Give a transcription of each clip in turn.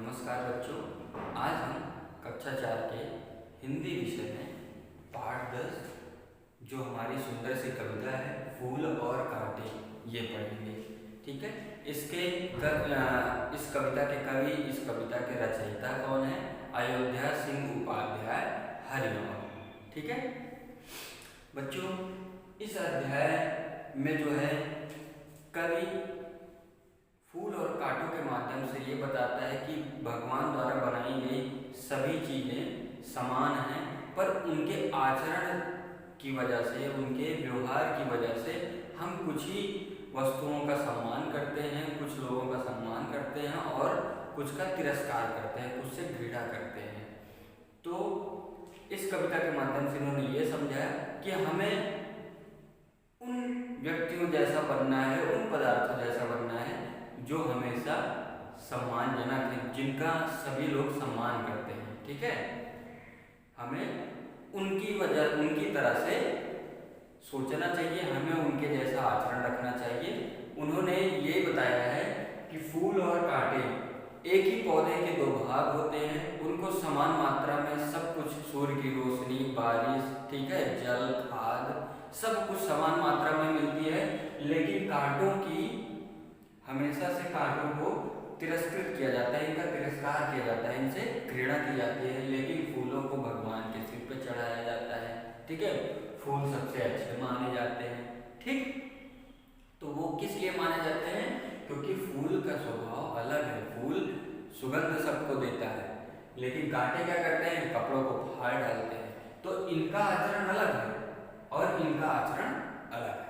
नमस्कार बच्चों, आज हम कक्षा 4 के हिंदी विषय में पाठ 10 जो हमारी सुंदर सी कविता है फूल और कांटे ये पढ़ेंगे। ठीक है। इस कविता के कवि, इस कविता के रचयिता कौन है? अयोध्या सिंह उपाध्याय हरिओम। ठीक है बच्चों, इस अध्याय में जो है कवि फूल और कांटों के माध्यम से ये बताता है कि भगवान द्वारा बनाई गई सभी चीज़ें समान हैं, पर उनके आचरण की वजह से, उनके व्यवहार की वजह से हम कुछ ही वस्तुओं का सम्मान करते हैं, कुछ लोगों का सम्मान करते हैं और कुछ का तिरस्कार करते हैं, कुछ से घृणा करते हैं। तो इस कविता के माध्यम से इन्होंने ये समझाया कि हमें उन व्यक्तियों जैसा बनना है, उन पदार्थों जैसा बनना है जो हमेशा सम्मानजनक है, जिनका सभी लोग सम्मान करते हैं। ठीक है, हमें उनकी तरह से सोचना चाहिए, हमें उनके जैसा आचरण रखना चाहिए। उन्होंने ये बताया है कि फूल और कांटे एक ही पौधे के दो भाग होते हैं, उनको समान मात्रा में सब कुछ, सूर्य की रोशनी, बारिश, ठीक है, जल, खाद, सब कुछ समान मात्रा में मिलती है। लेकिन कांटों की हमेशा से कांटों को तिरस्कृत किया जाता है, इनका तिरस्कार किया जाता है, इनसे घृणा की जाती है। लेकिन फूलों को भगवान के सिर पे चढ़ाया जाता है। ठीक है, फूल सबसे अच्छे माने जाते हैं। ठीक, तो वो किस लिए माने जाते हैं? क्योंकि फूल का स्वभाव अलग है, फूल सुगंध सबको देता है, लेकिन कांटे क्या करते हैं? कपड़ों को फाड़ डालते हैं। तो इनका आचरण अलग है और इनका आचरण अलग है।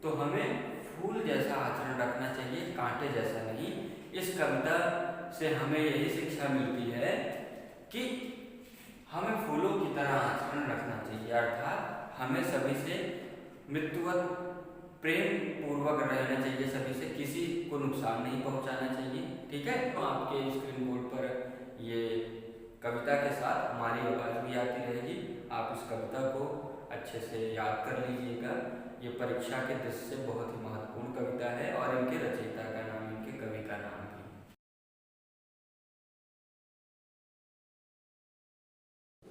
तो हमें फूल जैसा आचरण रखना चाहिए, कांटे जैसा नहीं। इस कविता से हमें यही शिक्षा मिलती है कि हमें फूलों की तरह आचरण रखना चाहिए, अर्थात हमें सभी से मित्रवत प्रेम पूर्वक रहना चाहिए, सभी से किसी को नुकसान नहीं पहुंचाना चाहिए। ठीक है, तो आपके स्क्रीन बोर्ड पर ये कविता के साथ हमारी आवाज़ भी आती रहेगी। आप इस कविता को अच्छे से याद कर लीजिएगा। ये परीक्षा के दृष्टि से बहुत ही महत्वपूर्ण कविता है और इनके रचयिता का नाम, इनके कवि का नाम भी।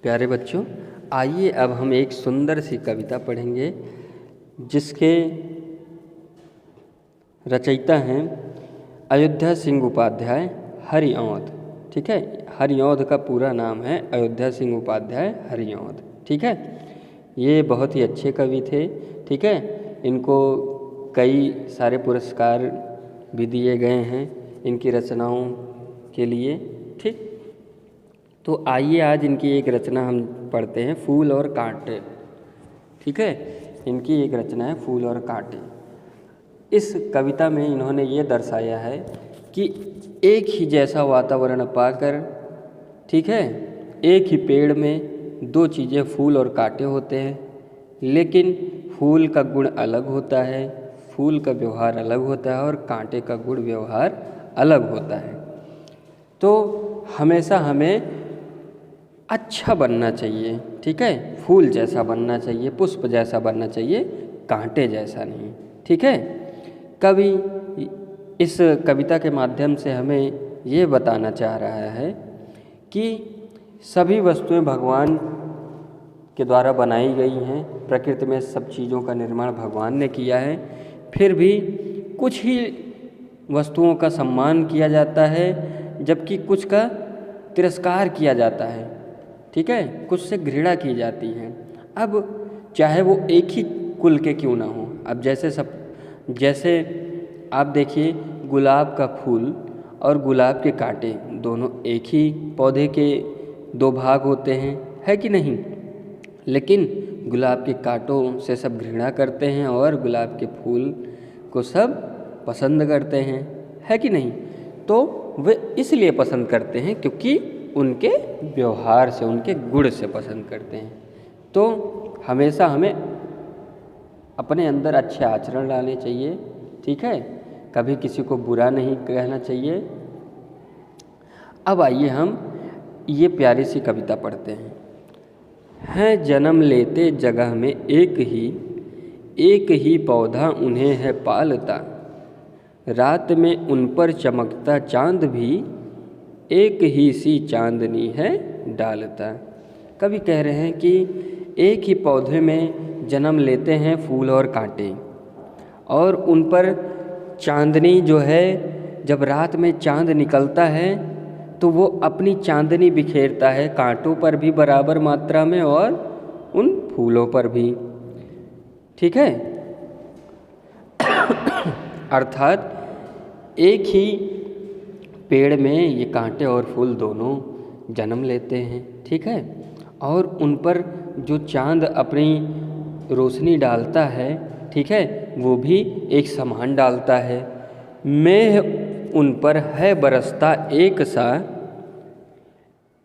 प्यारे बच्चों, आइए अब हम एक सुंदर सी कविता पढ़ेंगे जिसके रचयिता हैं अयोध्या सिंह उपाध्याय हरिऔध। ठीक है, हरिऔध का पूरा नाम है अयोध्या सिंह उपाध्याय हरिऔध। ठीक है, ये बहुत ही अच्छे कवि थे। ठीक है, इनको कई सारे पुरस्कार भी दिए गए हैं इनकी रचनाओं के लिए। ठीक, तो आइए आज इनकी एक रचना हम पढ़ते हैं, फूल और कांटे। ठीक है, इनकी एक रचना है फूल और कांटे। इस कविता में इन्होंने ये दर्शाया है कि एक ही जैसा वातावरण पाकर, ठीक है, एक ही पेड़ में दो चीज़ें फूल और कांटे होते हैं, लेकिन फूल का गुण अलग होता है, फूल का व्यवहार अलग होता है और कांटे का गुण व्यवहार अलग होता है। तो हमेशा हमें अच्छा बनना चाहिए। ठीक है, फूल जैसा बनना चाहिए, पुष्प जैसा बनना चाहिए, कांटे जैसा नहीं। ठीक है, कवि इस कविता के माध्यम से हमें ये बताना चाह रहा है कि सभी वस्तुएं भगवान के द्वारा बनाई गई हैं, प्रकृति में सब चीज़ों का निर्माण भगवान ने किया है, फिर भी कुछ ही वस्तुओं का सम्मान किया जाता है जबकि कुछ का तिरस्कार किया जाता है। ठीक है, कुछ से घृणा की जाती है। अब चाहे वो एक ही कुल के क्यों ना हो, अब जैसे आप देखिए, गुलाब का फूल और गुलाब के कांटे दोनों एक ही पौधे के दो भाग होते हैं, है कि नहीं? लेकिन गुलाब के कांटों से सब घृणा करते हैं और गुलाब के फूल को सब पसंद करते हैं, है कि नहीं? तो वे इसलिए पसंद करते हैं क्योंकि उनके व्यवहार से, उनके गुण से पसंद करते हैं। तो हमेशा हमें अपने अंदर अच्छे आचरण लाने चाहिए। ठीक है, कभी किसी को बुरा नहीं कहना चाहिए। अब आइए हम ये प्यारी सी कविता पढ़ते हैं। है जन्म लेते जगह में एक ही पौधा उन्हें है पालता, रात में उन पर चमकता चांद भी एक ही सी चांदनी है डालता। कवि कह रहे हैं कि एक ही पौधे में जन्म लेते हैं फूल और कांटे, और उन पर चांदनी जो है, जब रात में चांद निकलता है तो वो अपनी चांदनी बिखेरता है कांटों पर भी बराबर मात्रा में और उन फूलों पर भी। ठीक है, अर्थात एक ही पेड़ में ये कांटे और फूल दोनों जन्म लेते हैं। ठीक है, और उन पर जो चांद अपनी रोशनी डालता है, ठीक है, वो भी एक समान डालता है। मेह उन पर है बरसता एक सा,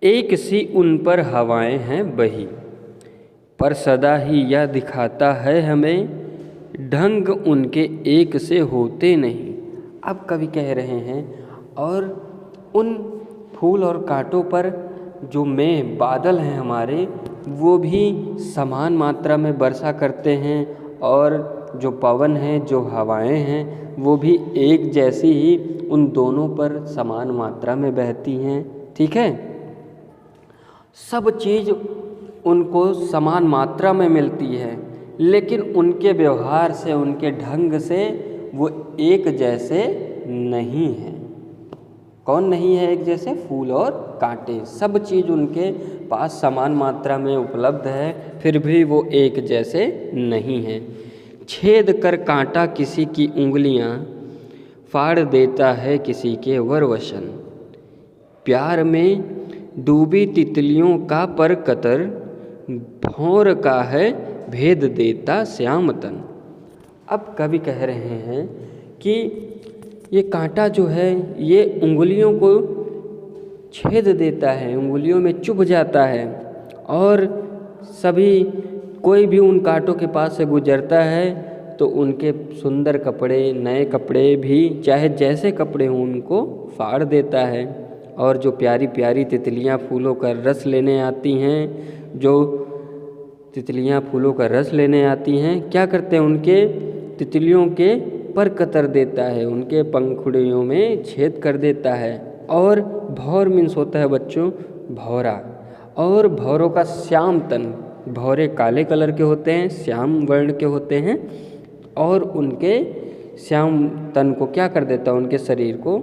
एक सी उन पर हवाएं हैं बही, पर सदा ही यह दिखाता है हमें ढंग उनके एक से होते नहीं। अब कवि कह रहे हैं, और उन फूल और कांटों पर जो मेह बादल हैं हमारे, वो भी समान मात्रा में वर्षा करते हैं, और जो पवन है, जो हवाएं हैं, वो भी एक जैसी ही उन दोनों पर समान मात्रा में बहती हैं। ठीक है, सब चीज़ उनको समान मात्रा में मिलती है, लेकिन उनके व्यवहार से, उनके ढंग से वो एक जैसे नहीं हैं। कौन नहीं है एक जैसे? फूल और कांटे। सब चीज़ उनके पास समान मात्रा में उपलब्ध है, फिर भी वो एक जैसे नहीं हैं। छेद कर कांटा किसी की उंगलियां, फाड़ देता है किसी के वरवशन। प्यार में डूबी तितलियों का पर कतर, भौर का है भेद देता श्याम तन। अब कवि कह रहे हैं कि ये कांटा जो है, ये उंगलियों को छेद देता है, उंगलियों में चुभ जाता है, और सभी कोई भी उन कांटों के पास से गुजरता है तो उनके सुंदर कपड़े, नए कपड़े भी, चाहे जैसे कपड़े हों, उनको फाड़ देता है। और जो प्यारी प्यारी तितलियां फूलों का रस लेने आती हैं, जो तितलियां फूलों का रस लेने आती हैं, क्या करते हैं? उनके तितलियों के पर कतर देता है, उनके पंखुड़ियों में छेद कर देता है। और भौर मीन्स होता है बच्चों भौरा, और भौरों का श्याम तन, भौरे काले कलर के होते हैं, श्याम वर्ण के होते हैं, और उनके श्याम तन को क्या कर देता है? उनके शरीर को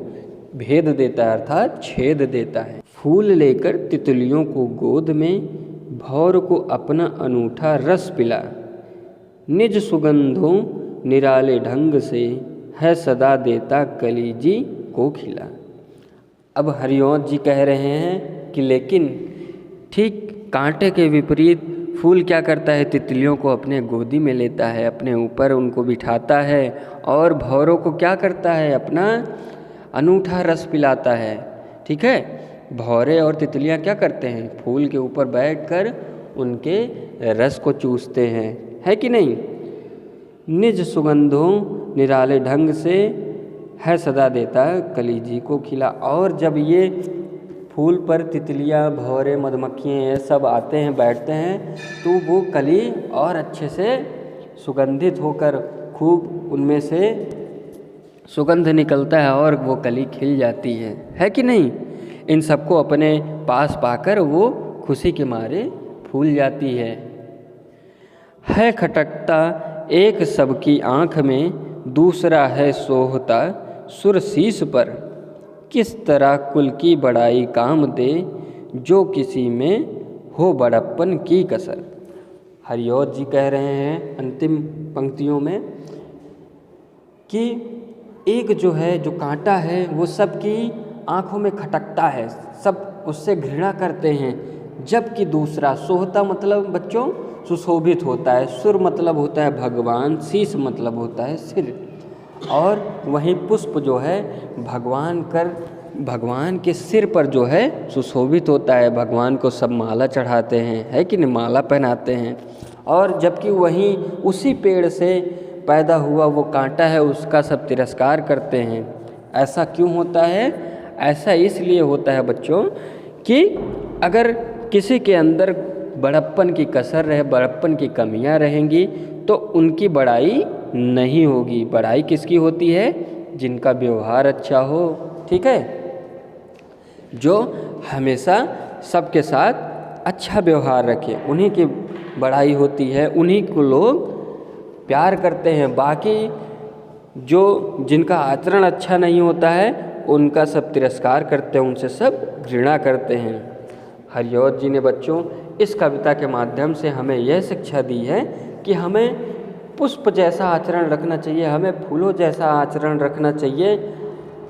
भेद देता है, अर्थात छेद देता है। फूल लेकर तितलियों को गोद में, भौर को अपना अनूठा रस पिला, निज सुगंधों निराले ढंग से, है सदा देता कलीजी को खिला। अब हरिऔध जी कह रहे हैं कि लेकिन ठीक कांटे के विपरीत फूल क्या करता है? तितलियों को अपने गोदी में लेता है, अपने ऊपर उनको बिठाता है, और भौरों को क्या करता है? अपना अनूठा रस पिलाता है। ठीक है, भौरे और तितलियां क्या करते हैं? फूल के ऊपर बैठकर उनके रस को चूसते हैं, है कि नहीं? निज सुगंधों निराले ढंग से, है सदा देता कलीजी को खिला। और जब ये फूल पर तितलियां, भौरे, मधुमक्खियाँ ये सब आते हैं, बैठते हैं, तो वो कली और अच्छे से सुगंधित होकर खूब उनमें से सुगंध निकलता है और वो कली खिल जाती है कि नहीं? इन सबको अपने पास पाकर वो खुशी के मारे फूल जाती है खटकता एक सबकी आँख में, दूसरा है सोहता सुर शीश पर, किस तरह कुल की बड़ाई काम दे, जो किसी में हो बड़प्पन की कसर। हरिऔध जी कह रहे हैं अंतिम पंक्तियों में कि एक जो है, जो कांटा है, वो सबकी आँखों में खटकता है, सब उससे घृणा करते हैं, जबकि दूसरा सोहता मतलब बच्चों सुशोभित होता है, सुर मतलब होता है भगवान, शीश मतलब होता है सिर, और वहीं पुष्प जो है भगवान के सिर पर जो है सुशोभित होता है। भगवान को सब माला चढ़ाते हैं, है कि नहीं? माला पहनाते हैं। और जबकि वहीं उसी पेड़ से पैदा हुआ वो कांटा है, उसका सब तिरस्कार करते हैं। ऐसा क्यों होता है? ऐसा इसलिए होता है बच्चों कि अगर किसी के अंदर बड़प्पन की कसर रहे, बड़प्पन की कमियां रहेंगी, तो उनकी बड़ाई नहीं होगी। बड़ाई किसकी होती है? जिनका व्यवहार अच्छा हो। ठीक है, जो हमेशा सबके साथ अच्छा व्यवहार रखे, उन्हीं की बड़ाई होती है, उन्हीं को लोग प्यार करते हैं। बाकी जो जिनका आचरण अच्छा नहीं होता है उनका सब तिरस्कार करते हैं, उनसे सब घृणा करते हैं। हरिऔध जी ने बच्चों इस कविता के माध्यम से हमें यह शिक्षा दी है कि हमें पुष्प जैसा आचरण रखना चाहिए, हमें फूलों जैसा आचरण रखना चाहिए,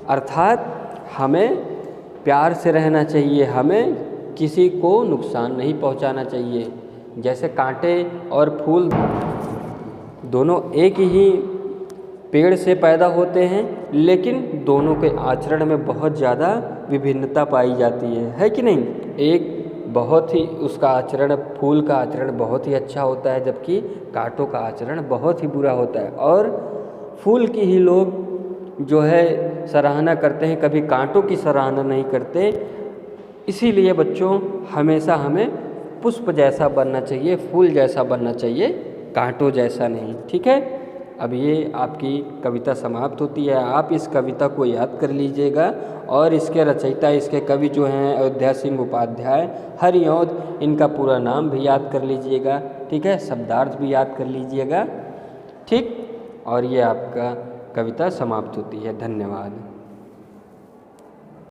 अर्थात हमें प्यार से रहना चाहिए, हमें किसी को नुकसान नहीं पहुंचाना चाहिए। जैसे कांटे और फूल दोनों एक ही पेड़ से पैदा होते हैं, लेकिन दोनों के आचरण में बहुत ज़्यादा विभिन्नता पाई जाती है कि नहीं। एक बहुत ही उसका आचरण, फूल का आचरण बहुत ही अच्छा होता है, जबकि कांटों का आचरण बहुत ही बुरा होता है। और फूल की ही लोग जो है सराहना करते हैं, कभी कांटों की सराहना नहीं करते। इसीलिए बच्चों हमेशा हमें पुष्प जैसा बनना चाहिए, फूल जैसा बनना चाहिए, कांटों जैसा नहीं। ठीक है, अब ये आपकी कविता समाप्त होती है। आप इस कविता को याद कर लीजिएगा और इसके रचयिता, इसके कवि जो हैं अयोध्या सिंह उपाध्याय हरिऔध, इनका पूरा नाम भी याद कर लीजिएगा। ठीक है, शब्दार्थ भी याद कर लीजिएगा। ठीक, और ये आपका कविता समाप्त होती है। धन्यवाद।